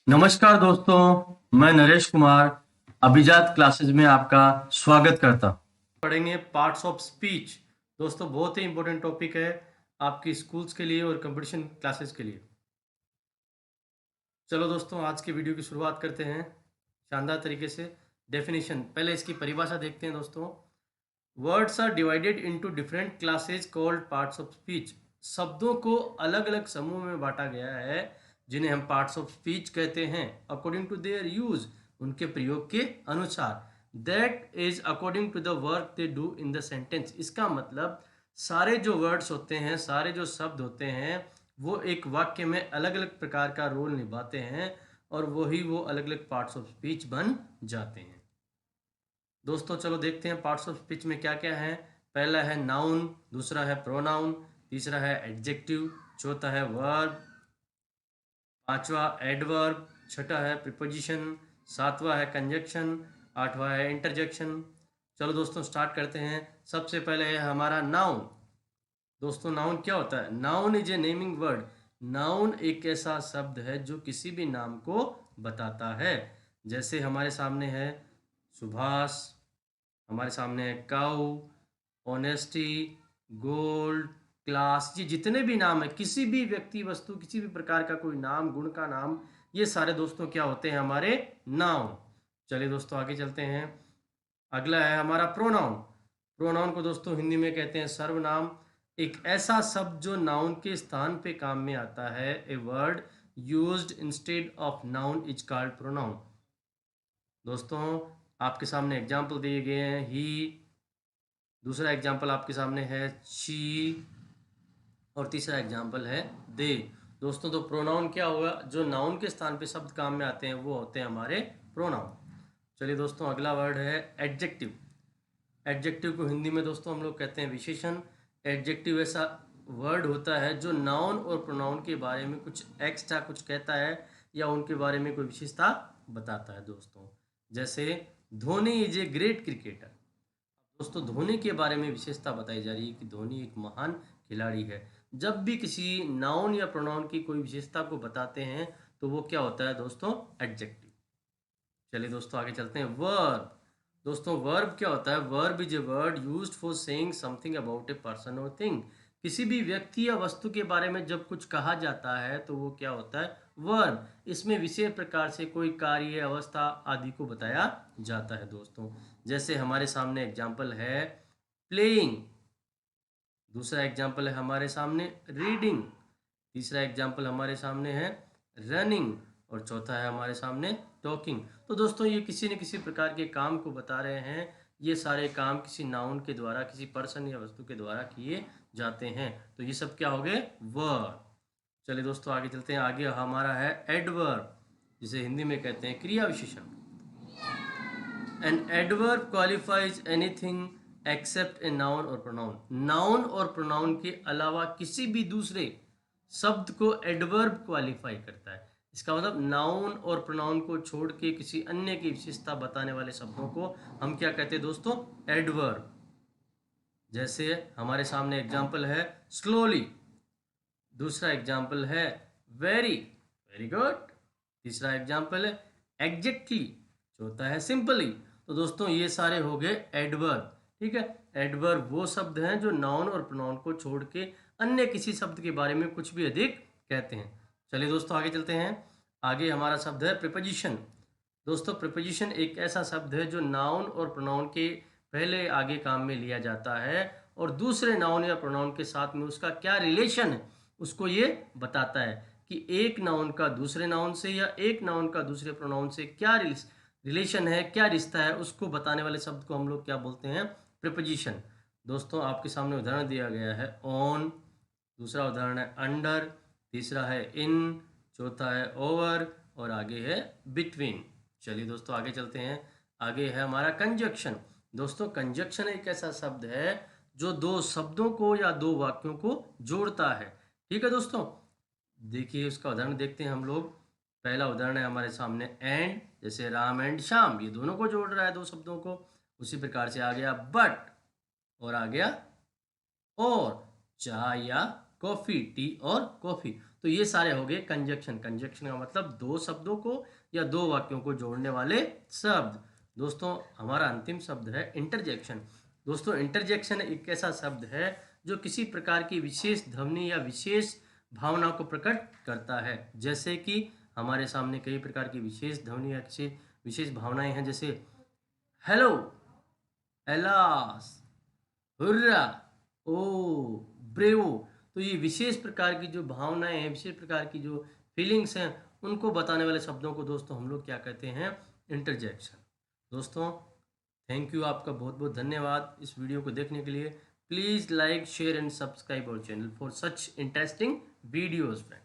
नमस्कार दोस्तों, मैं नरेश कुमार अभिजात क्लासेस में आपका स्वागत करता हूं। पढ़ेंगे पार्ट्स ऑफ स्पीच। दोस्तों बहुत ही इंपॉर्टेंट टॉपिक है आपकी स्कूल्स के लिए और कंपटीशन क्लासेस के लिए। चलो दोस्तों, आज के वीडियो की शुरुआत करते हैं शानदार तरीके से। डेफिनेशन, पहले इसकी परिभाषा देखते हैं दोस्तों। Words are divided into different classes called parts of speech. शब्दों को अलग अलग समूह में बांटा गया है जिन्हें हम पार्ट्स ऑफ स्पीच कहते हैं, अकॉर्डिंग टू देयर यूज, उनके प्रयोग के अनुसार। That is according to the work they do in the sentence. इसका मतलब सारे जो वर्ड्स होते हैं, सारे जो शब्द होते हैं, वो एक वाक्य में अलग अलग प्रकार का रोल निभाते हैं और वही वो अलग अलग पार्ट्स ऑफ स्पीच बन जाते हैं। दोस्तों चलो देखते हैं पार्ट्स ऑफ स्पीच में क्या क्या है। पहला है नाउन, दूसरा है प्रोनाउन, तीसरा है एडजेक्टिव, चौथा है वर्ब, पांचवा एडवर्ब, छठा है प्रीपोजिशन, सातवां है कंजक्शन, आठवां है इंटरजेक्शन। चलो दोस्तों स्टार्ट करते हैं। सबसे पहले है हमारा नाउन। दोस्तों नाउन क्या होता है? Noun is a naming word. Noun एक ऐसा शब्द है जो किसी भी नाम को बताता है। जैसे हमारे सामने है सुभाष, हमारे सामने है काऊ, ऑनेस्टी, गोल्ड, क्लास। ये जितने भी नाम है, किसी भी व्यक्ति, वस्तु, किसी भी प्रकार का कोई नाम, गुण का नाम, ये सारे दोस्तों क्या होते हैं? हमारे नाउन। चलिए दोस्तों आगे चलते हैं। अगला है हमारा प्रोनाउन। प्रोनाउन को दोस्तों हिंदी में कहते हैं सर्वनाम। एक ऐसा शब्द जो नाउन के स्थान पे काम में आता है। A word used instead of noun is called pronoun. दोस्तों आपके सामने एग्जाम्पल दिए गए हैं ही, दूसरा एग्जाम्पल आपके सामने है शी, और तीसरा एग्जाम्पल है दे। दोस्तों तो प्रोनाउन क्या होगा? जो नाउन के स्थान पे शब्द काम में आते हैं वो होते हैं हमारे प्रोनाउन। चलिए दोस्तों अगला वर्ड है एडजेक्टिव। एडजेक्टिव को हिंदी में दोस्तों हम लोग कहते हैं विशेषण। एडजेक्टिव ऐसा वर्ड होता है जो नाउन और प्रोनाउन के बारे में कुछ एक्स्ट्रा कुछ कहता है या उनके बारे में कोई विशेषता बताता है दोस्तों। जैसे Dhoni is a great cricketer. दोस्तों धोनी के बारे में विशेषता बताई जा रही है कि धोनी एक महान खिलाड़ी है। जब भी किसी नाउन या प्रोनाउन की कोई विशेषता को बताते हैं तो वो क्या होता है दोस्तों? एडजेक्टिव। चलिए दोस्तों आगे चलते हैं। वर्ब। दोस्तों वर्ब क्या होता है? Verb is a word used for saying something about a person और थिंग। किसी भी व्यक्ति या वस्तु के बारे में जब कुछ कहा जाता है तो वो क्या होता है? वर्ब। इसमें विशेष प्रकार से कोई कार्य, अवस्था आदि को बताया जाता है दोस्तों। जैसे हमारे सामने एग्जाम्पल है प्लेइंग, दूसरा एग्जाम्पल है हमारे सामने रीडिंग, तीसरा एग्जाम्पल हमारे सामने है रनिंग, और चौथा है हमारे सामने टॉकिंग। तो दोस्तों ये किसी न किसी प्रकार के काम को बता रहे हैं। ये सारे काम किसी नाउन के द्वारा, किसी पर्सन या वस्तु के द्वारा किए जाते हैं। तो ये सब क्या हो गए? वर्ब। चलिए दोस्तों आगे चलते हैं। आगे हमारा है एडवर्ब, जिसे हिंदी में कहते हैं क्रिया विशेषण। An adverb qualifies anything accept a noun और प्रोनाउन। नाउन और प्रोनाउन के अलावा किसी भी दूसरे शब्द को एडवर्ब क्वालिफाई करता है। इसका मतलब नाउन और प्रोनाउन को छोड़ के किसी अन्य की विशेषता बताने वाले शब्दों को हम क्या कहते हैं दोस्तों? एडवर्ब। जैसे हमारे सामने एग्जाम्पल है स्लोली, दूसरा एग्जाम्पल है वेरी, वेरी गुड, तीसरा एग्जाम्पल है एग्जैक्टली, चौथा है सिंपली। तो दोस्तों ये सारे हो गए एडवर्ब। ठीक है, एडवर्ब वो शब्द हैं जो नाउन और प्रोनाउन को छोड़ के अन्य किसी शब्द के बारे में कुछ भी अधिक कहते हैं। चलिए दोस्तों आगे चलते हैं। आगे हमारा शब्द है प्रीपोजिशन। दोस्तों प्रीपोजिशन एक ऐसा शब्द है जो नाउन और प्रोनाउन के पहले आगे काम में लिया जाता है और दूसरे नाउन या प्रोनाउन के साथ में उसका क्या रिलेशन है उसको ये बताता है कि एक नाउन का दूसरे नाउन से या एक नाउन का दूसरे प्रोनाउन से क्या रिलेशन है, क्या रिश्ता है, उसको बताने वाले शब्द को हम लोग क्या बोलते हैं? प्रीपोजिशन। दोस्तों आपके सामने उदाहरण दिया गया है ऑन, दूसरा उदाहरण है अंडर, तीसरा है इन, चौथा है ओवर, और आगे है बिटवीन। चलिए दोस्तों आगे चलते हैं। आगे है हमारा कंजक्शन। दोस्तों कंजक्शन एक ऐसा शब्द है जो दो शब्दों को या दो वाक्यों को जोड़ता है। ठीक है दोस्तों, देखिए उसका उदाहरण देखते हैं हम लोग। पहला उदाहरण है हमारे सामने एंड, जैसे राम एंड श्याम, ये दोनों को जोड़ रहा है, दो शब्दों को। उसी प्रकार से आ गया बट, और आ गया और, चाय या कॉफी, टी और कॉफी। तो ये सारे हो गए कंजक्शन। कंजक्शन का मतलब दो शब्दों को या दो वाक्यों को जोड़ने वाले शब्द। दोस्तों हमारा अंतिम शब्द है इंटरजेक्शन। दोस्तों इंटरजेक्शन एक ऐसा शब्द है जो किसी प्रकार की विशेष ध्वनि या विशेष भावना को प्रकट करता है। जैसे कि हमारे सामने कई प्रकार की विशेष ध्वनि या किसी विशेष भावनाएं हैं, जैसे हेलो, एलास, हुर्रा, ओ, ब्रेवो। तो ये विशेष प्रकार की जो भावनाएं हैं, विशेष प्रकार की जो फीलिंग्स हैं, उनको बताने वाले शब्दों को दोस्तों हम लोग क्या कहते हैं? इंटरजेक्शन। दोस्तों थैंक यू, आपका बहुत बहुत धन्यवाद इस वीडियो को देखने के लिए। Please like, share and subscribe our channel for such interesting videos friend.